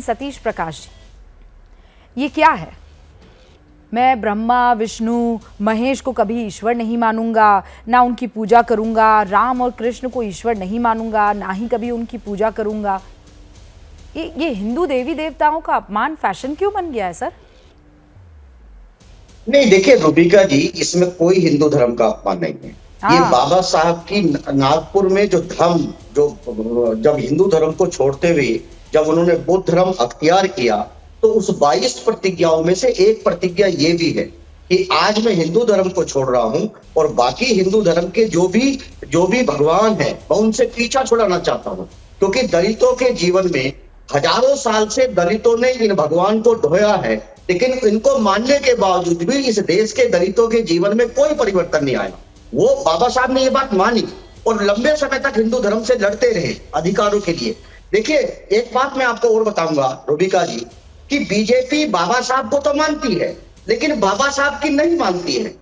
सतीश प्रकाश जी, ये क्या है? मैं ब्रह्मा विष्णु महेश को कभी ईश्वर नहीं मानूंगा, ना उनकी पूजा करूंगा, राम और कृष्ण को ईश्वर नहीं मानूंगा, ना ही कभी उनकी पूजा करूंगा। ये हिंदू देवी देवताओं का अपमान फैशन क्यों बन गया है सर? नहीं देखिए रूबिका जी, इसमें कोई हिंदू धर्म का अपमान नहीं है। ये बाबा साहब की नागपुर में जो धर्म, जो जब हिंदू धर्म को छोड़ते हुए जब उन्होंने बुद्ध धर्म अख्तियार किया, तो उस 22 प्रतिज्ञाओं में से एक प्रतिज्ञा ये भी है कि आज मैं हिंदू धर्म को छोड़ रहा हूं और बाकी हिंदू धर्म के जो भी भगवान है मैं उनसे पीछा छुड़ाना चाहता हूं, क्योंकि दलितों के जीवन में हजारों साल से दलितों ने इन भगवान को ढोया है, लेकिन इनको मानने के बावजूद भी इस देश के दलितों के जीवन में कोई परिवर्तन नहीं आया। वो बाबा साहब ने ये बात मानी और लंबे समय तक हिंदू धर्म से लड़ते रहे अधिकारों के लिए। देखिए एक बात मैं आपको और बताऊंगा रूबिका जी, कि बीजेपी बाबा साहब को तो मानती है लेकिन बाबा साहब की नहीं मानती है।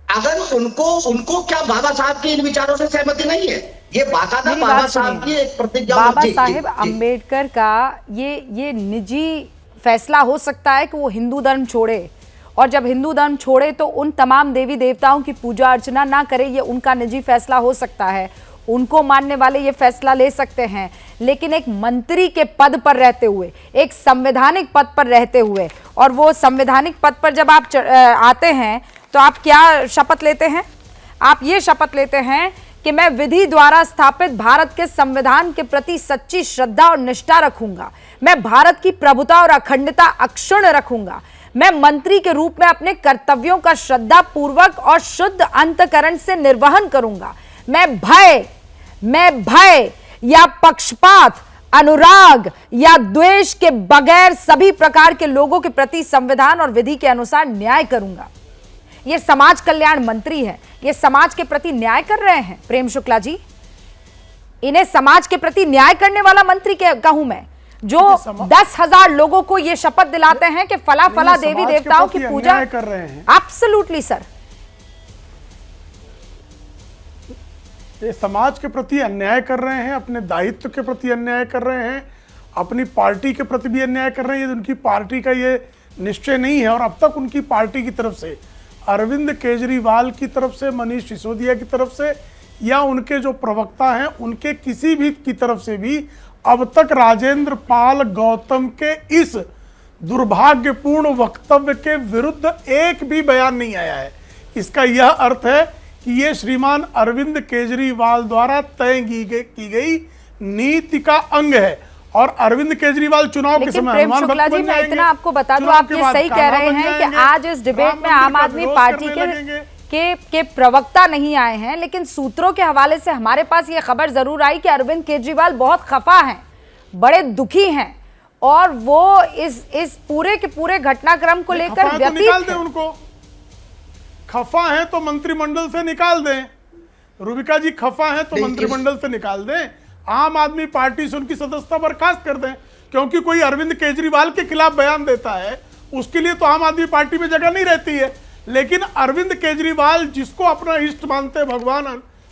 अगर उनको क्या बाबा साहब के इन विचारों से सहमति नहीं है? ये बाकायदा बाबा साहब की एक प्रतिज्ञा। बाबा साहेब अम्बेडकर का ये निजी फैसला हो सकता है कि वो हिंदू धर्म छोड़े, और जब हिंदू धर्म छोड़े तो उन तमाम देवी देवताओं की पूजा अर्चना ना करे, ये उनका निजी फैसला हो सकता है। उनको मानने वाले ये फैसला ले सकते हैं, लेकिन एक मंत्री के पद पर रहते हुए, एक संवैधानिक पद पर रहते हुए, और वो संवैधानिक पद पर जब आप आते हैं तो आप क्या शपथ लेते हैं? आप ये शपथ लेते हैं कि मैं विधि द्वारा स्थापित भारत के संविधान के प्रति सच्ची श्रद्धा और निष्ठा रखूंगा, मैं भारत की प्रभुता और अखंडता अक्षुण्ण रखूंगा, मैं मंत्री के रूप में अपने कर्तव्यों का श्रद्धा पूर्वक और शुद्ध अंतःकरण से निर्वहन करूंगा, मैं भय या पक्षपात, अनुराग या द्वेष के बगैर सभी प्रकार के लोगों के प्रति संविधान और विधि के अनुसार न्याय करूंगा। ये समाज कल्याण मंत्री है, ये समाज के प्रति न्याय कर रहे हैं प्रेम शुक्ला जी। इन्हें समाज के प्रति न्याय करने वाला मंत्री कहूं मैं, जो 10,000 लोगों को ये शपथ दिलाते हैं कि फला फला देवी देवताओं की पूजा कर रहे हैं। एब्सोल्युटली सर, ये समाज के प्रति अन्याय कर रहे हैं, अपने दायित्व के प्रति अन्याय कर रहे हैं, अपनी पार्टी के प्रति भी अन्याय कर रहे हैं। उनकी पार्टी का ये निश्चय नहीं है, और अब तक उनकी पार्टी की तरफ से, अरविंद केजरीवाल की तरफ से, मनीष सिसोदिया की तरफ से, या उनके जो प्रवक्ता हैं उनके किसी भी की तरफ से भी अब तक राजेंद्र पाल गौतम के इस दुर्भाग्यपूर्ण वक्तव्य के विरुद्ध एक भी बयान नहीं आया है। इसका यह अर्थ है कि ये श्रीमान अरविंद केजरीवाल द्वारा तय की गई नीति का अंग है, और अरविंद केजरीवाल चुनाव के समय हनुमान भक्त बन जाएंगे। मैं इतना आपको बता दूं, आप ये सही कह रहे हैं कि आज इस डिबेट में आम आदमी पार्टी के प्रवक्ता नहीं आए हैं, लेकिन सूत्रों के हवाले से हमारे पास ये खबर जरूर आई कि अरविंद केजरीवाल बहुत खफा हैं, बड़े दुखी हैं, और वो इस पूरे के पूरे घटनाक्रम को लेकर व्यतीत है। उनको खफा है तो मंत्रिमंडल से निकाल दें, रूबिका जी, खफा है तो मंत्रिमंडल से निकाल दें, आम आदमी पार्टी से उनकी सदस्यता बर्खास्त कर दें, क्योंकि कोई अरविंद केजरीवाल के खिलाफ बयान देता है उसके लिए तो आम आदमी पार्टी में जगह नहीं रहती है। लेकिन अरविंद केजरीवाल जिसको अपना इष्ट मानते हैं भगवान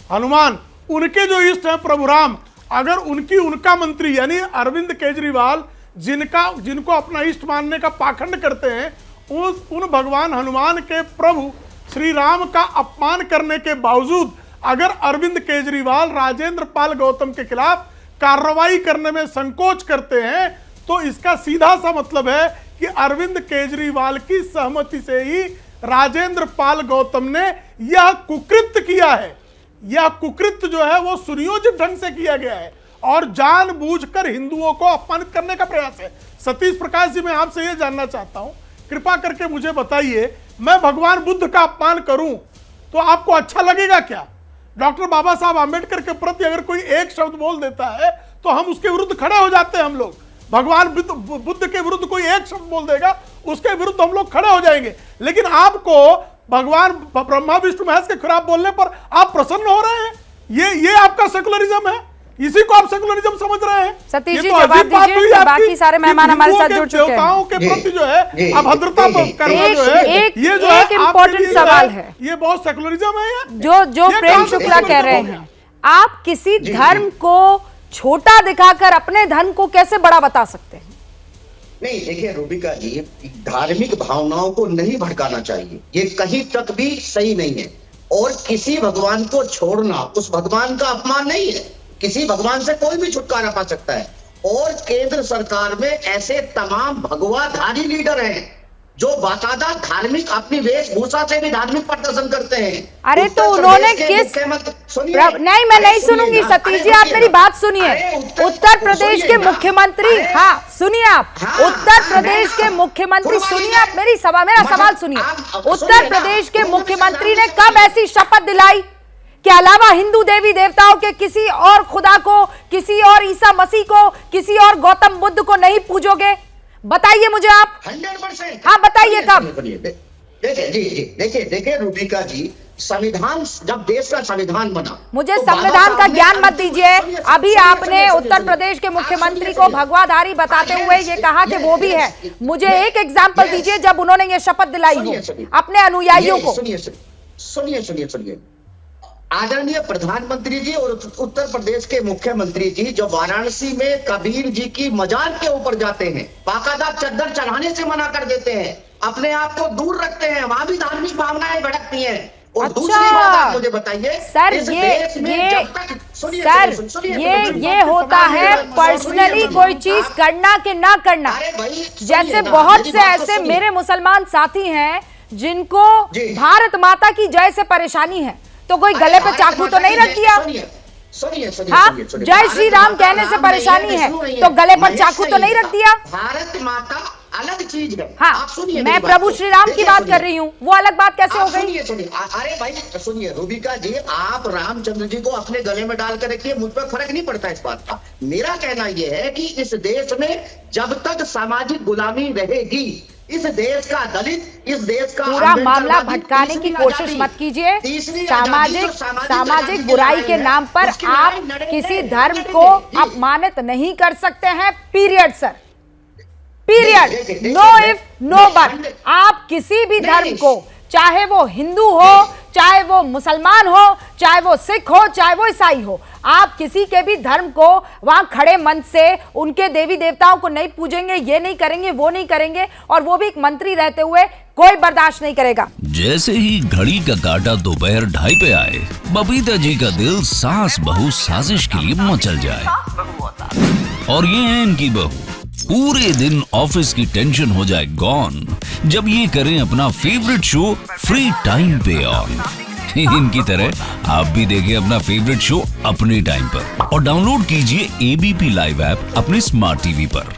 हनुमान, उनके जो इष्ट है प्रभु राम, अगर उनका मंत्री यानी अरविंद केजरीवाल जिनको अपना इष्ट मानने का पाखंड करते हैं, उन भगवान हनुमान के प्रभु श्री राम का अपमान करने के बावजूद अगर अरविंद केजरीवाल राजेंद्र पाल गौतम के खिलाफ कार्रवाई करने में संकोच करते हैं, तो इसका सीधा सा मतलब है कि अरविंद केजरीवाल की सहमति से ही राजेंद्र पाल गौतम ने यह कुकृत्य किया है। यह कुकृत्य जो है वो सुनियोजित ढंग से किया गया है और जानबूझकर हिंदुओं को अपमानित करने का प्रयास है। सतीश प्रकाश जी, मैं आपसे यह जानना चाहता हूं, कृपा करके मुझे बताइए, मैं भगवान बुद्ध का अपमान करूं तो आपको अच्छा लगेगा क्या? डॉक्टर बाबा साहब आंबेडकर के प्रति अगर कोई एक शब्द बोल देता है तो हम उसके विरुद्ध खड़े हो जाते हैं। हम लोग भगवान बुद्ध के विरुद्ध कोई एक शब्द बोल देगा, उसके विरुद्ध हम लोग खड़े हो जाएंगे। लेकिन आपको भगवान ब्रह्मा विष्णु महेश के खिलाफ बोलने पर आप प्रसन्न हो रहे हैं। ये आपका सेकुलरिज्म है, इसी को आप सेकुलरिज्म समझ रहे हैं। सतीश जी जवाब दीजिए, बाकी सारे मेहमान हमारे साथ जुड़ चुके हैं। देवताओं के प्रति जो है अभद्रता करना जो है, ये जो है इम्पोर्टेंट सवाल है, ये बहुत सेकुलरिज्म है। जो प्रेम शुक्ला कह रहे हैं, आप किसी धर्म को छोटा दिखाकर अपने धर्म को कैसे बड़ा बता सकते हैं? नहीं, देखिए रूबिका जी, धार्मिक भावनाओं को नहीं भड़काना चाहिए, ये कहीं तक भी सही नहीं है। और किसी भगवान को छोड़ना उस भगवान का अपमान नहीं है। किसी भगवान से कोई भी छुटकारा पा सकता है। और केंद्र सरकार में ऐसे तमाम भगवाधारी लीडर हैं जो बाकायदा धार्मिक अपनी वेशभूषा से भी धार्मिक प्रदर्शन करते हैं। अरे तो उन्होंने किस नहीं, मैं नहीं सुनूंगी सतीश जी, आप मेरी बात सुनिए। उत्तर प्रदेश के मुख्यमंत्री, हाँ सुनिए आप, उत्तर प्रदेश के मुख्यमंत्री, सुनिए आप मेरा सवाल सुनिए। उत्तर प्रदेश के मुख्यमंत्री ने कब ऐसी शपथ दिलाई के अलावा हिंदू देवी देवताओं के किसी और खुदा को, किसी और ईसा मसीह को, किसी और गौतम बुद्ध को नहीं पूजोगे? बताइए मुझे आप। 100%। हाँ बताइए कब। देखिए रूबिका जी, संविधान, जब देश का संविधान बना, मुझे तो संविधान का ज्ञान मत दीजिए। अभी आपने उत्तर प्रदेश के मुख्यमंत्री को भगवाधारी बताते हुए ये कहा कि वो भी है। मुझे एक एग्जाम्पल दीजिए जब उन्होंने ये शपथ दिलाई हो अपने अनुयायियों को। सुनिए, आदरणीय प्रधानमंत्री जी और उत्तर प्रदेश के मुख्यमंत्री जी जो वाराणसी में कबीर जी की मजार के ऊपर जाते हैं, बाकायदा चद्दर चढ़ाने से मना कर देते हैं, अपने आप को दूर रखते हैं, वहां भी धार्मिक भावनाएं भड़कती हैं। और अच्छा, दूसरी बात आप मुझे बताइए सर, ये होता है पर्सनली कोई चीज करना कि ना करना। जैसे बहुत से ऐसे मेरे मुसलमान साथी हैं जिनको भारत माता की जय से परेशानी है, तो कोई गले पे चाकू तो नहीं रख दिया? हाँ, जय श्री राम कहने से परेशानी है तो गले पर चाकू तो नहीं रख दिया? भारत माता अलग चीज है। हाँ, मैं प्रभु श्री राम की बात कर रही हूँ, वो अलग बात कैसे हो गई? अरे भाई सुनिए रूबिका जी, आप रामचंद्र जी को अपने गले में डाल कर रखिए, मुझ पर फर्क नहीं पड़ता इस बात का। मेरा कहना यह है कि इस देश में जब तक सामाजिक गुलामी रहेगी, इस देश का दलित, इस देश का पूरा मामला भटकाने की कोशिश मत कीजिए। सामाजिक बुराई के नाम पर आप किसी धर्म को अपमानित नहीं कर सकते हैं। Period sir, period. No if no but. आप किसी भी धर्म को, चाहे वो हिंदू हो, चाहे वो मुसलमान हो, चाहे वो सिख हो, चाहे वो ईसाई हो, आप किसी के भी धर्म को वहां खड़े मन से उनके देवी देवताओं को नहीं पूजेंगे, ये नहीं करेंगे, वो नहीं करेंगे, और वो भी एक मंत्री रहते हुए कोई बर्दाश्त नहीं करेगा। जैसे ही घड़ी का काटा दोपहर 2:30 पे आए, बबीता जी का दिल सास बहू साजिश के लिए मचल जाए। और ये है इनकी बहू, पूरे दिन ऑफिस की टेंशन हो जाए गॉन जब ये करें अपना फेवरेट शो फ्री टाइम पे ऑन। इनकी तरह आप भी देखें अपना फेवरेट शो अपने टाइम पर और डाउनलोड कीजिए एबीपी लाइव ऐप अपने स्मार्ट टीवी पर।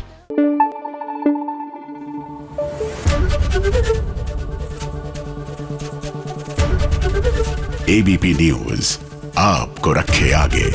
एबीपी न्यूज आपको रखे आगे।